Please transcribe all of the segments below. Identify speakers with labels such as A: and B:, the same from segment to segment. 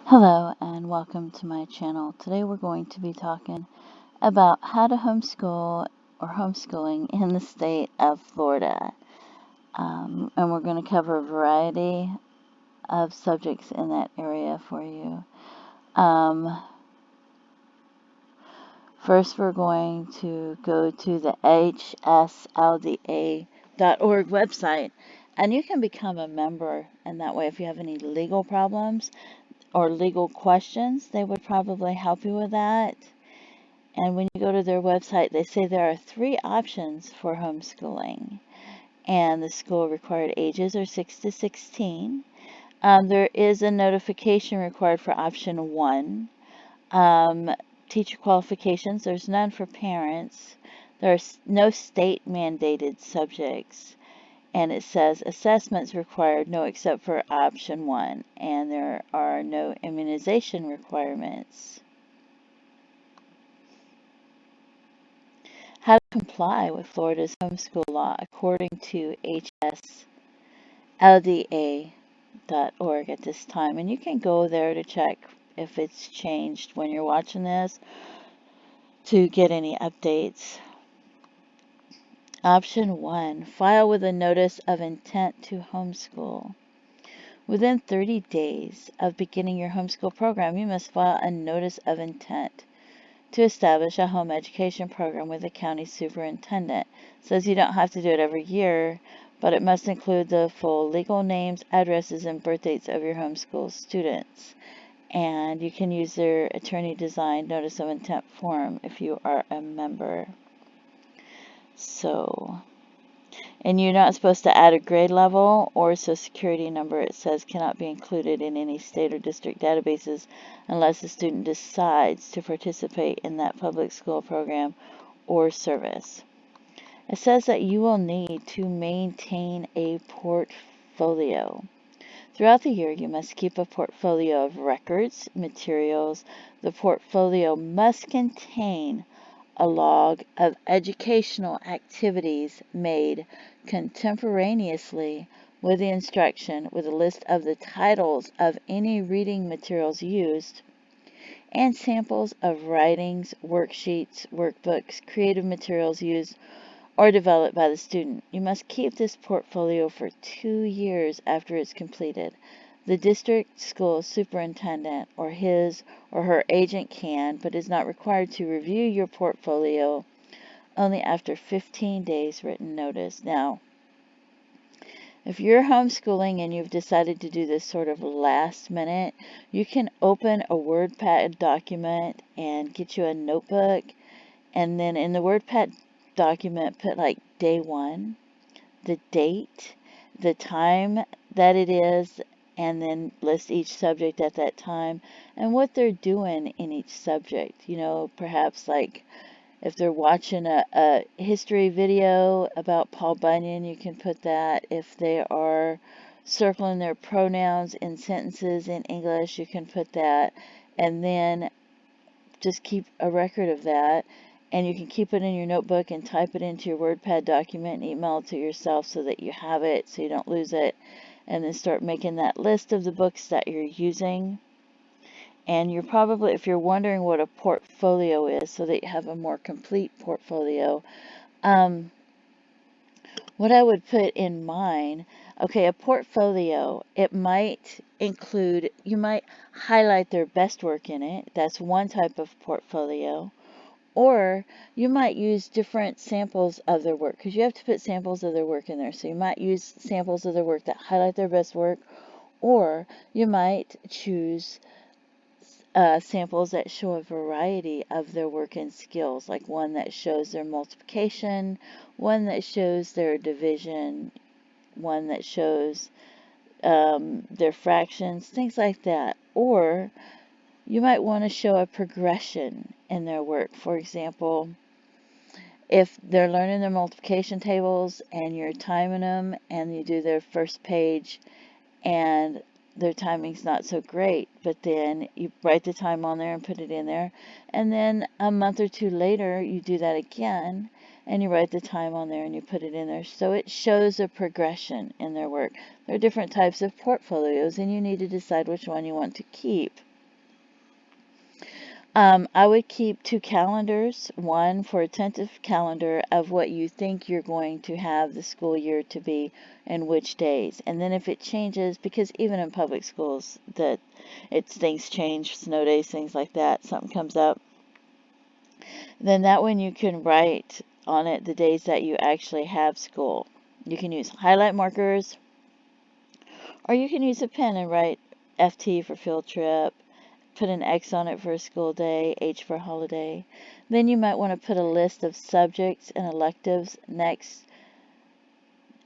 A: Hello and welcome to my channel. Today we're going to be talking about how to homeschool or homeschooling in the state of Florida. And we're going to cover a variety of subjects in that area for you. First we're going to go to the hslda.org website, and you can become a member, and that way if you have any legal problems or legal questions, they would probably help you with that. And when you go to their website, they say there are 3 options for homeschooling. And the school required ages are 6 to 16. There is a notification required for option 1. Teacher qualifications, there's none for parents. There's no state mandated subjects. And it says assessments required, no except for option 1. And there are no immunization requirements. How to comply with Florida's homeschool law according to hslda.org at this time. And you can go there to check if it's changed when you're watching this to get any updates. Option 1, file with a notice of intent to homeschool. Within 30 days of beginning your homeschool program, you must file a notice of intent to establish a home education program with the county superintendent. It says you don't have to do it every year, but it must include the full legal names, addresses, and birth dates of your homeschool students. And you can use their attorney-designed notice of intent form if you are a member. And you're not supposed to add a grade level or a social security number. It says cannot be included in any state or district databases unless the student decides to participate in that public school program or service. It says that you will need to maintain a portfolio. Throughout the year, you must keep a portfolio of records, materials. The portfolio must contain a log of educational activities made contemporaneously with the instruction, with a list of the titles of any reading materials used, and samples of writings, worksheets, workbooks, creative materials used or developed by the student. You must keep this portfolio for 2 years after it's completed. The district school superintendent or his or her agent can, but is not required to review your portfolio only after 15 days written notice. Now, if you're homeschooling and you've decided to do this sort of last minute, you can open a WordPad document and get you a notebook, and then in the WordPad document put like day 1, the date, the time that it is, and then list each subject at that time and what they're doing in each subject. You know, perhaps like if they're watching a history video about Paul Bunyan, you can put that. If they are circling their pronouns in sentences in English, you can put that. And then just keep a record of that. And you can keep it in your notebook and type it into your WordPad document and email it to yourself so that you have it, so you don't lose it. And then start making that list of the books that you're using. And you're probably, if you're wondering what a portfolio is, so that you have a more complete portfolio, what I would put in mine, okay, a portfolio, it might include, you might highlight their best work in it. That's one type of portfolio. Or you might use different samples of their work, because you have to put samples of their work in there. So you might use samples of their work that highlight their best work, or you might choose samples that show a variety of their work and skills, like one that shows their multiplication, one that shows their division, one that shows their fractions, things like that. Or you might want to show a progression in their work. For example, if they're learning their multiplication tables and you're timing them and you do their first page and their timing's not so great, but then you write the time on there and put it in there, and then a month or 2 later you do that again and you write the time on there and you put it in there, so it shows a progression in their work. There are different types of portfolios and you need to decide which one you want to keep. I would keep 2 calendars, one for a tentative calendar of what you think you're going to have the school year to be and which days. And then if it changes, because even in public schools things change, snow days, things like that, something comes up, then that one you can write on it the days that you actually have school. You can use highlight markers, or you can use a pen and write FT for field trip, put an X on it for a school day, H for holiday. Then you might want to put a list of subjects and electives next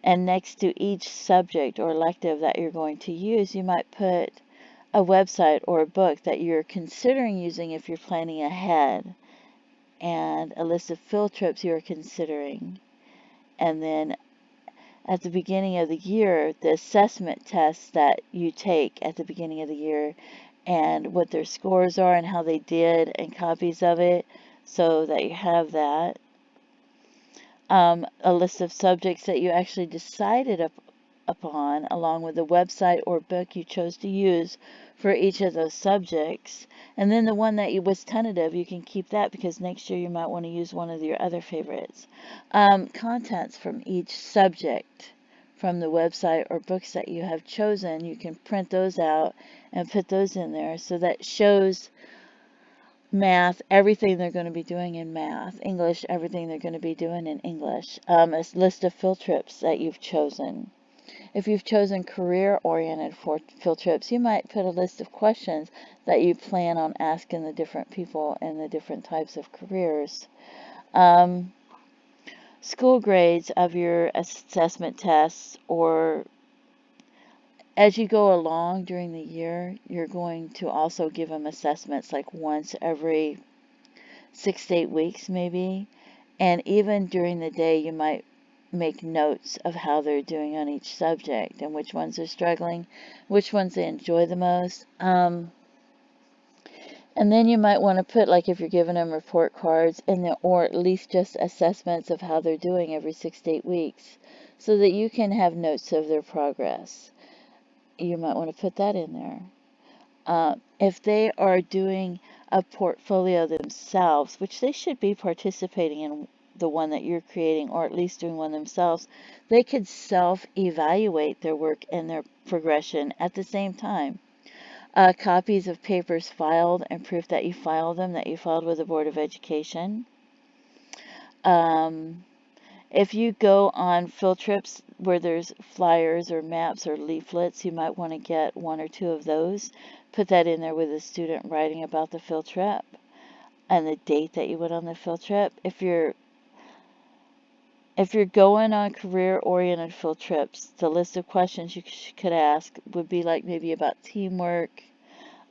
A: to each subject or elective that you're going to use. You might put a website or a book that you're considering using if you're planning ahead, and a list of field trips you're considering. And then at the beginning of the year, the assessment tests that you take at the beginning of the year and what their scores are and how they did, and copies of it so that you have that. A list of subjects that you actually decided upon, along with the website or book you chose to use for each of those subjects. And then the one that was tentative, you can keep that because next year you might want to use one of your other favorites. Contents from each subject from the website or books that you have chosen, you can print those out and put those in there, so that shows math, everything they're going to be doing in math, English, everything they're going to be doing in English. A list of field trips that you've chosen. If you've chosen career-oriented field trips, you might put a list of questions that you plan on asking the different people in the different types of careers. School grades of your assessment tests, or as you go along during the year, you're going to also give them assessments like once every 6 to 8 weeks maybe. And even during the day, you might make notes of how they're doing on each subject and which ones are struggling, which ones they enjoy the most. And then you might want to put, like if you're giving them report cards, or at least just assessments of how they're doing every 6 to 8 weeks, so that you can have notes of their progress. You might want to put that in there. If they are doing a portfolio themselves, which they should be participating in the one that you're creating, or at least doing one themselves, they could self-evaluate their work and their progression at the same time. Copies of papers filed and proof that you filed them, that you filed with the Board of Education. If you go on field trips where there's flyers or maps or leaflets, you might want to get 1 or 2 of those. Put that in there with a student writing about the field trip and the date that you went on the field trip. If you're going on career-oriented field trips, the list of questions you could ask would be like maybe about teamwork,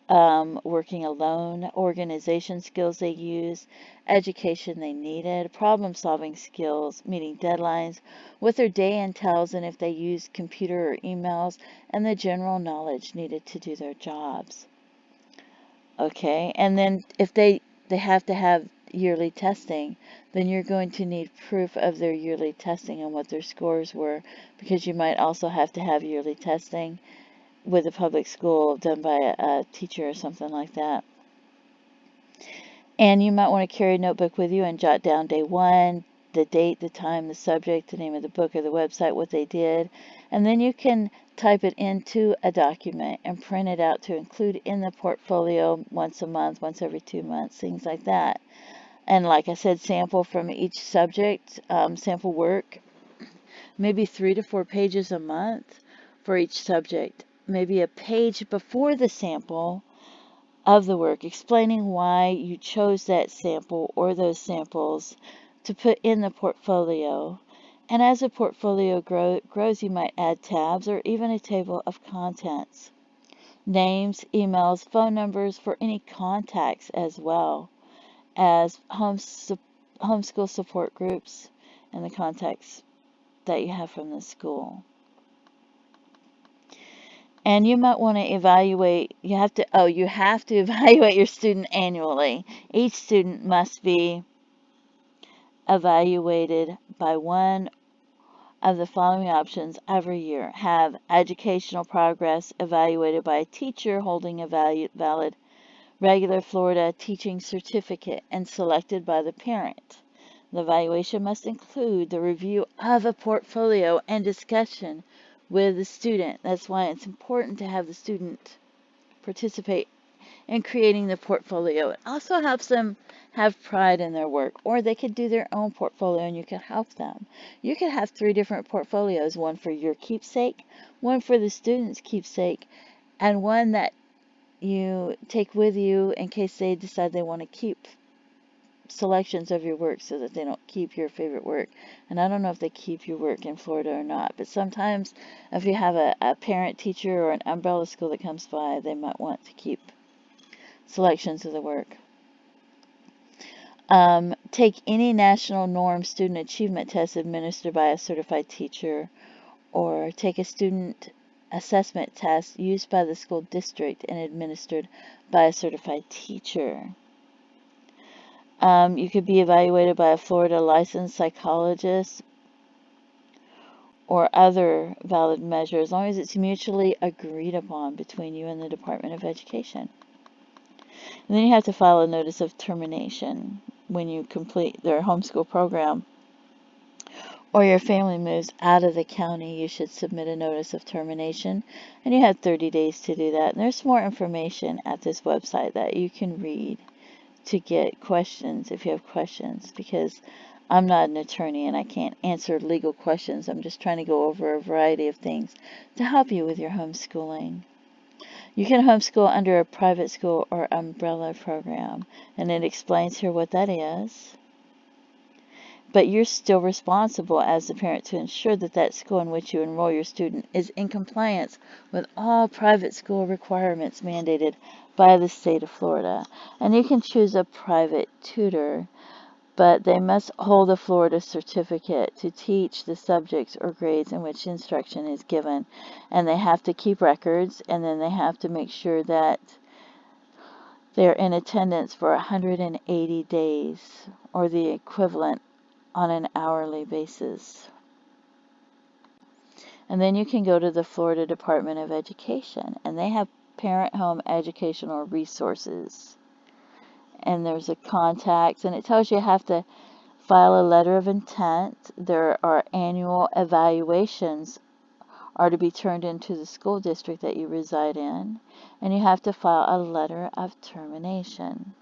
A: working alone, organization skills they use, education they needed, problem-solving skills, meeting deadlines, what their day entails, and if they use computer or emails, and the general knowledge needed to do their jobs. Okay, and then if they have to have yearly testing, then you're going to need proof of their yearly testing and what their scores were, because you might also have to have yearly testing with a public school done by a teacher or something like that. And you might want to carry a notebook with you and jot down day 1, the date, the time, the subject, the name of the book or the website, what they did. And then you can type it into a document and print it out to include in the portfolio once a month, once every 2 months, things like that. And like I said, sample from each subject, sample work, maybe 3 to 4 pages a month for each subject. Maybe a page before the sample of the work explaining why you chose that sample or those samples to put in the portfolio. And as a portfolio grows, you might add tabs or even a table of contents. Names, emails, phone numbers for any contacts, as well as homeschool support groups and the contacts that you have from the school. And you might want to evaluate, you have to evaluate your student annually. Each student must be evaluated by one of the following options every year. Have educational progress evaluated by a teacher holding a valid regular Florida teaching certificate and selected by the parent. The evaluation must include the review of a portfolio and discussion with the student. That's why it's important to have the student participate in creating the portfolio. It also helps them have pride in their work, or they could do their own portfolio and you can help them. You could have 3 different portfolios, one for your keepsake, one for the student's keepsake, and one that you take with you in case they decide they want to keep selections of your work so that they don't keep your favorite work. And I don't know if they keep your work in Florida or not, but sometimes if you have a parent teacher or an umbrella school that comes by, they might want to keep selections of the work. Take any national norm student achievement test administered by a certified teacher, or take a student assessment test used by the school district and administered by a certified teacher. You could be evaluated by a Florida licensed psychologist or other valid measure as long as it's mutually agreed upon between you and the Department of Education. And then you have to file a notice of termination when you complete their homeschool program or your family moves out of the county. You should submit a notice of termination, and you have 30 days to do that. And there's more information at this website that you can read to get questions if you have questions, because I'm not an attorney and I can't answer legal questions. I'm just trying to go over a variety of things to help you with your homeschooling. You can homeschool under a private school or umbrella program, and it explains here what that is. But you're still responsible as the parent to ensure that that school in which you enroll your student is in compliance with all private school requirements mandated by the state of Florida. And you can choose a private tutor, but they must hold a Florida certificate to teach the subjects or grades in which instruction is given. And they have to keep records, and then they have to make sure that they're in attendance for 180 days, or the equivalent on an hourly basis. And then you can go to the Florida Department of Education, and they have parent home educational resources. And there's a contact, and it tells you have to file a letter of intent. There are annual evaluations are to be turned into the school district that you reside in, and you have to file a letter of termination.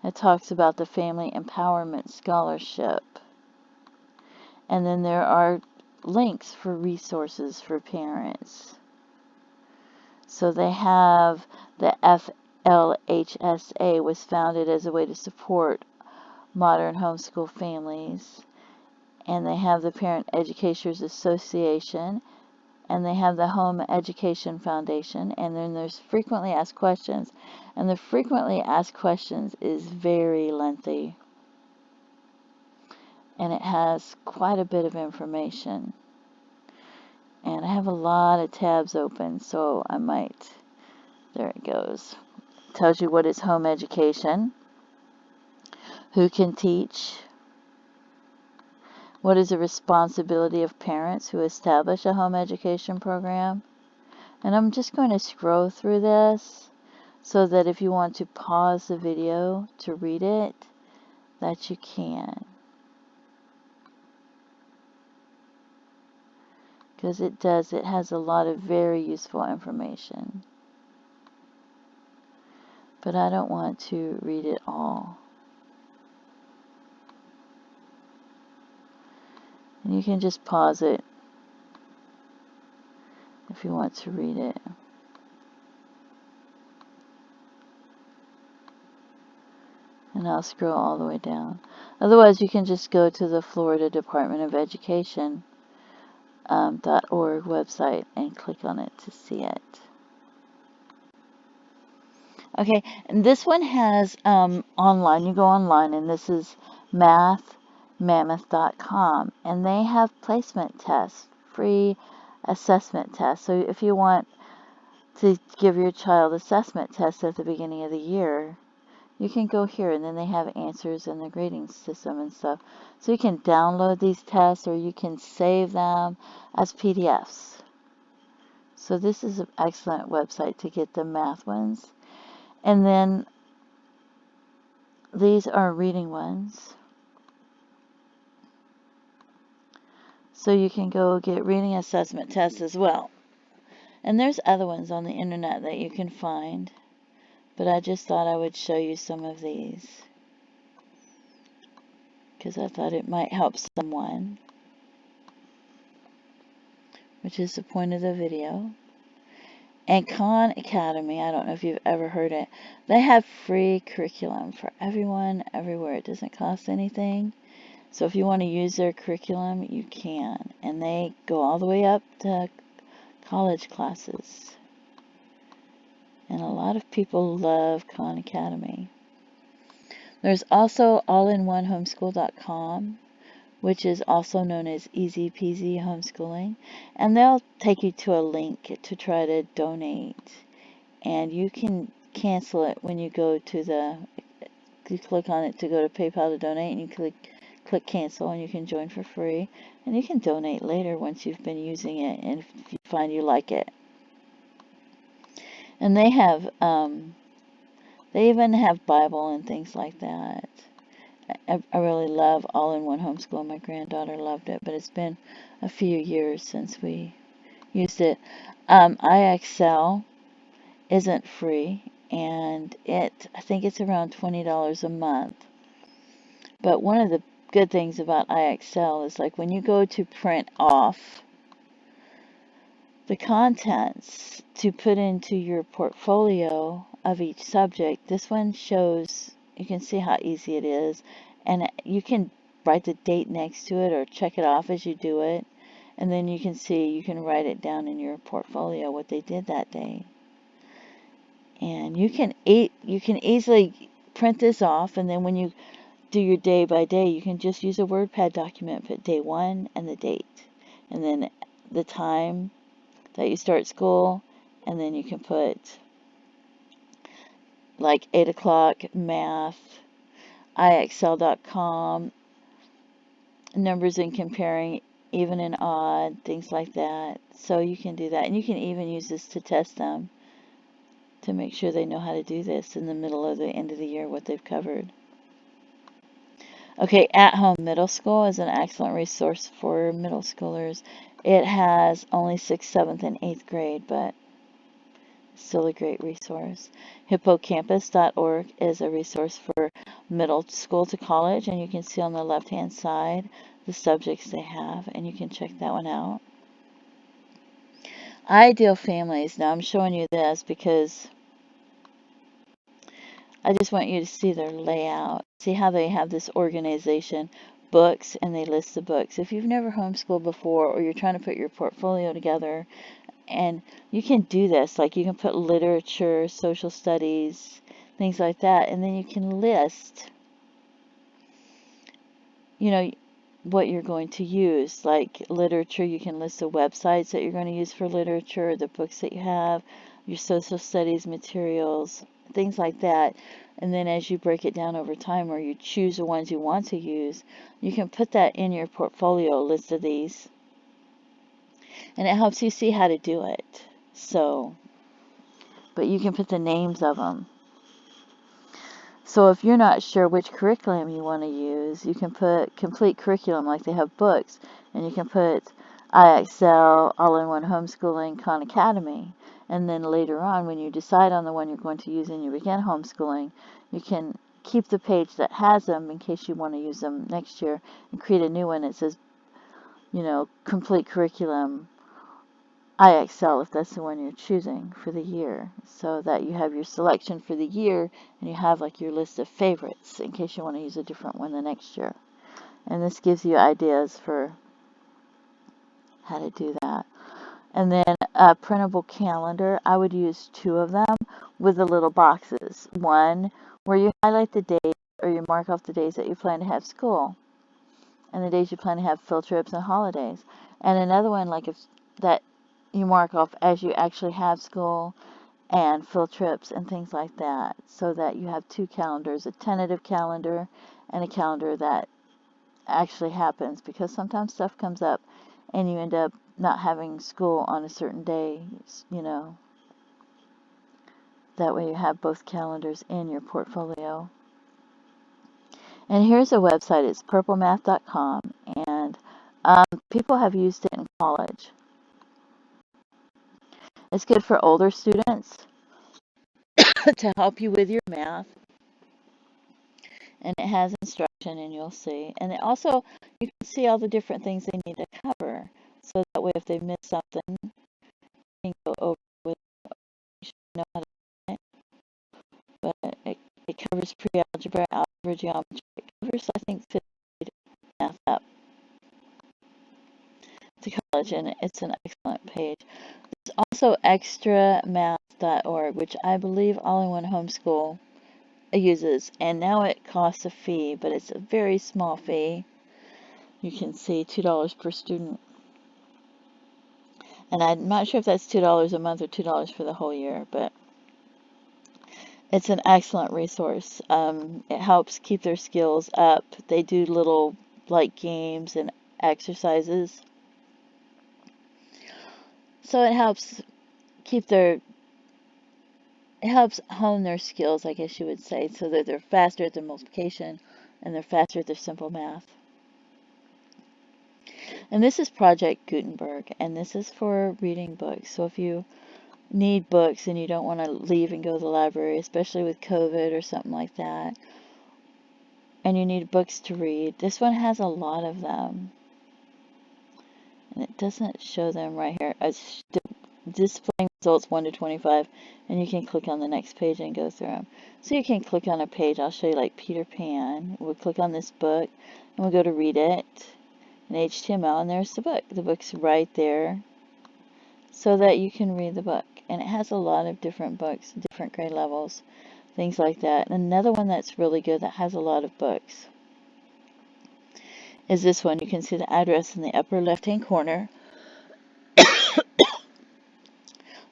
A: It talks about the Family Empowerment Scholarship. And then there are links for resources for parents. So they have the FLHSA was founded as a way to support modern homeschool families. And they have the Parent Educators Association. And they have the Home Education Foundation. And then there's frequently asked questions. And the frequently asked questions is very lengthy. And it has quite a bit of information. And I have a lot of tabs open, so I might, there it goes. It tells you what is home education, who can teach, what is the responsibility of parents who establish a home education program. And I'm just going to scroll through this so that if you want to pause the video to read it, that you can. Because it has a lot of very useful information. But I don't want to read it all. And you can just pause it if you want to read it. And I'll scroll all the way down. Otherwise, you can just go to the Florida Department of Education .org website and click on it to see it. Okay, and this one has online. You go online, and this is mathmammoth.com, and they have placement tests, free assessment tests. So if you want to give your child assessment tests at the beginning of the year, you can go here, and then they have answers in the grading system and stuff. So you can download these tests, or you can save them as PDFs. So this is an excellent website to get the math ones. And then these are reading ones. So you can go get reading assessment tests as well. And there's other ones on the internet that you can find, but I just thought I would show you some of these because I thought it might help someone, which is the point of the video. And Khan Academy, I don't know if you've ever heard it. They have free curriculum for everyone, everywhere. It doesn't cost anything. So if you want to use their curriculum, you can. And they go all the way up to college classes. And a lot of people love Khan Academy. There's also allinonehomeschool.com, which is also known as Easy Peasy Homeschooling. And they'll take you to a link to try to donate. And you can cancel it when you go to you click on it to go to PayPal to donate, and you click cancel, and you can join for free. And you can donate later once you've been using it and if you find you like it. And they have, they even have Bible and things like that. I really love All-in-One Homeschool. My granddaughter loved it, but it's been a few years since we used it. iXL isn't free, and I think it's around $20 a month. But one of the good things about iXL is like when you go to print off the contents to put into your portfolio of each subject, this one shows, you can see how easy it is, and you can write the date next to it or check it off as you do it, and then you can see, you can write it down in your portfolio what they did that day. And you can easily print this off, and then when you do your day by day, you can just use a WordPad document, put day 1 and the date, and then the time that you start school, and then you can put like 8 o'clock math, IXL.com, numbers and comparing, even and odd, things like that. So you can do that, and you can even use this to test them to make sure they know how to do this in the middle of the end of the year, what they've covered. Okay, At Home Middle School is an excellent resource for middle schoolers. It has only 6th, 7th, and 8th grade, but still a great resource. Hippocampus.org is a resource for middle school to college, and you can see on the left-hand side the subjects they have, and you can check that one out. Ideal Families. Now I'm showing you this because I just want you to see their layout. See how they have this organization, books, and they list the books. If you've never homeschooled before, or you're trying to put your portfolio together, and you can do this, like you can put literature, social studies, things like that, and then you can list, you know, what you're going to use. Like literature, you can list the websites that you're going to use for literature, the books that you have, your social studies materials, things like that. And then as you break it down over time, or you choose the ones you want to use, you can put that in your portfolio, a list of these. And it helps you see how to do it. So, but you can put the names of them. So if you're not sure which curriculum you want to use, you can put complete curriculum, like they have books, and you can put IXL, All-in-One Homeschooling, Khan Academy. And then later on, when you decide on the one you're going to use and you begin homeschooling, you can keep the page that has them in case you want to use them next year, and create a new one that says, you know, complete curriculum, IXL, if that's the one you're choosing for the year, so that you have your selection for the year, and you have like your list of favorites in case you want to use a different one the next year. And this gives you ideas for how to do that. And then a printable calendar, I would use 2 of them with the little boxes. One where you highlight the days, or you mark off the days that you plan to have school, and the days you plan to have field trips and holidays. And another one, like if that you mark off as you actually have school and field trips and things like that, so that you have 2 calendars, a tentative calendar and a calendar that actually happens, because sometimes stuff comes up and you end up not having school on a certain day, you know. That way you have both calendars in your portfolio. And here's a website. It's purplemath.com, and people have used it in college. It's good for older students to help you with your math, and it has instruction, and you'll see. And it also, you can see all the different things they need to cover, so that way if they miss something, you can go over with it. You should know how to do it. But it covers pre-algebra, algebra, geometry. It covers, I think, 5th grade math up to college, and it's an excellent page. There's also extramath.org, which I believe All-in-One Homeschool uses, and now it costs a fee, but it's a very small fee. You can see $2 per student, and I'm not sure if that's $2 a month or $2 for the whole year, but it's an excellent resource. It helps keep their skills up. They do little like games and exercises, so it helps keep their it helps hone their skills, I guess you would say, so that they're faster at their multiplication and they're faster at their simple math. And this is Project Gutenberg, and this is for reading books. So if you need books and you don't want to leave and go to the library, especially with COVID or something like that, and you need books to read, this one has a lot of them. And it doesn't show them right here. It's displaying results 1 to 25, and you can click on the next page and go through them. So you can click on a page. I'll show you like Peter Pan. We'll click on this book, and we'll go to read it in HTML, and there's the book. The book's right there so that you can read the book. And it has a lot of different books, different grade levels, things like that. And another one that's really good that has a lot of books is this one. You can see the address in the upper left-hand corner.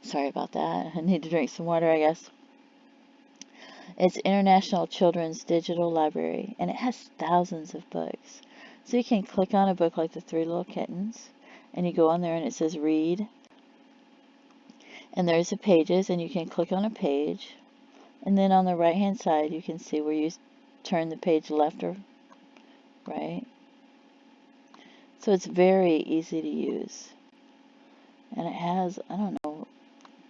A: Sorry about that. I need to drink some water, I guess. It's International Children's Digital Library, and it has thousands of books. So you can click on a book like The Three Little Kittens, and you go on there and it says read. And there's the pages, and you can click on a page. And then on the right-hand side, you can see where you turn the page left or right. So it's very easy to use. And it has, I don't know,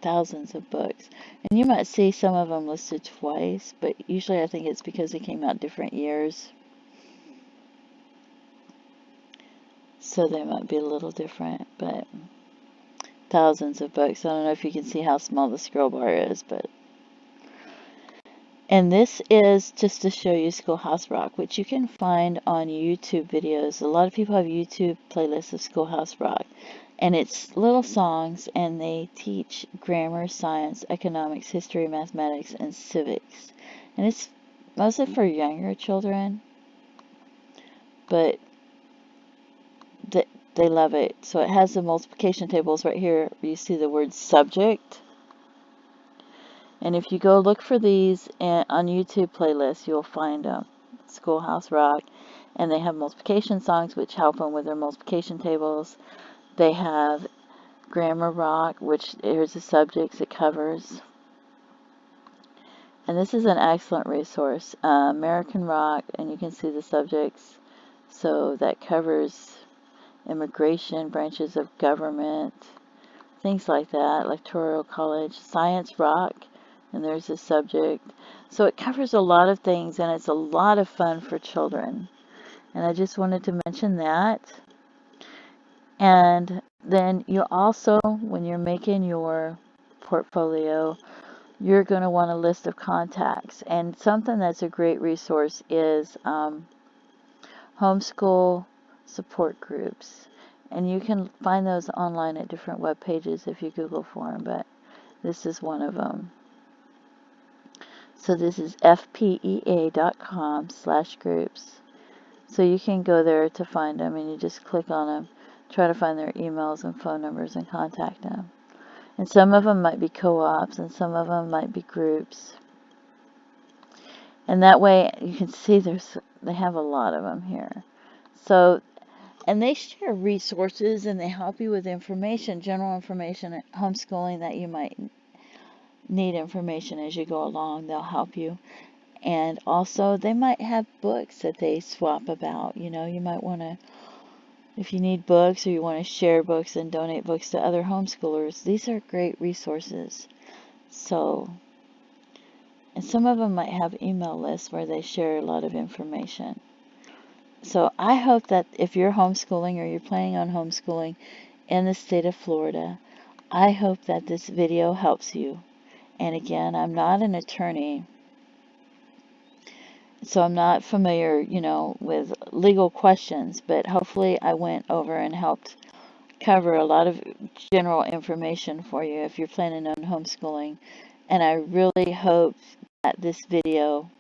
A: thousands of books. And you might see some of them listed twice, but usually I think it's because they came out different years. So they might be a little different, but thousands of books. I don't know if you can see how small the scroll bar is, but. And this is just to show you Schoolhouse Rock, which you can find on YouTube videos. A lot of people have YouTube playlists of Schoolhouse Rock. And it's little songs, and they teach grammar, science, economics, history, mathematics, and civics. And it's mostly for younger children, but they love it. So it has the multiplication tables right here. You see the word subject. And if you go look for these on YouTube playlists, you'll find them. Schoolhouse Rock. And they have multiplication songs, which help them with their multiplication tables. They have Grammar Rock, which here's the subjects it covers. And this is an excellent resource. American Rock, and you can see the subjects. So that covers immigration, branches of government, things like that, electoral college. Science Rock, and there's the subject. So it covers a lot of things, and it's a lot of fun for children. And I just wanted to mention that. And then you also, when you're making your portfolio, you're going to want a list of contacts. And something that's a great resource is homeschool support groups. And you can find those online at different web pages if you Google for them, but this is one of them. So this is fpea.com/groups. So you can go there to find them, and you just click on them, try to find their emails and phone numbers and contact them. And some of them might be co-ops, and some of them might be groups. And that way you can see they have a lot of them here. So, and they share resources, and they help you with information, general information at homeschooling that you might need information as you go along. They'll help you. And also, they might have books that they swap about. You know, you might want to, if you need books or you want to share books and donate books to other homeschoolers, these are great resources. So, and some of them might have email lists where they share a lot of information. So I hope that if you're homeschooling or you're planning on homeschooling in the state of Florida, I hope that this video helps you. And again, I'm not an attorney, so I'm not familiar, with legal questions, but hopefully I went over and helped cover a lot of general information for you if you're planning on homeschooling. And I really hope that this video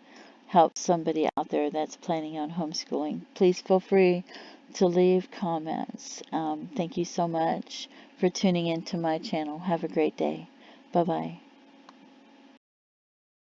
A: helps somebody out there that's planning on homeschooling. Please feel free to leave comments. Thank you so much for tuning into my channel. Have a great day. Bye-bye.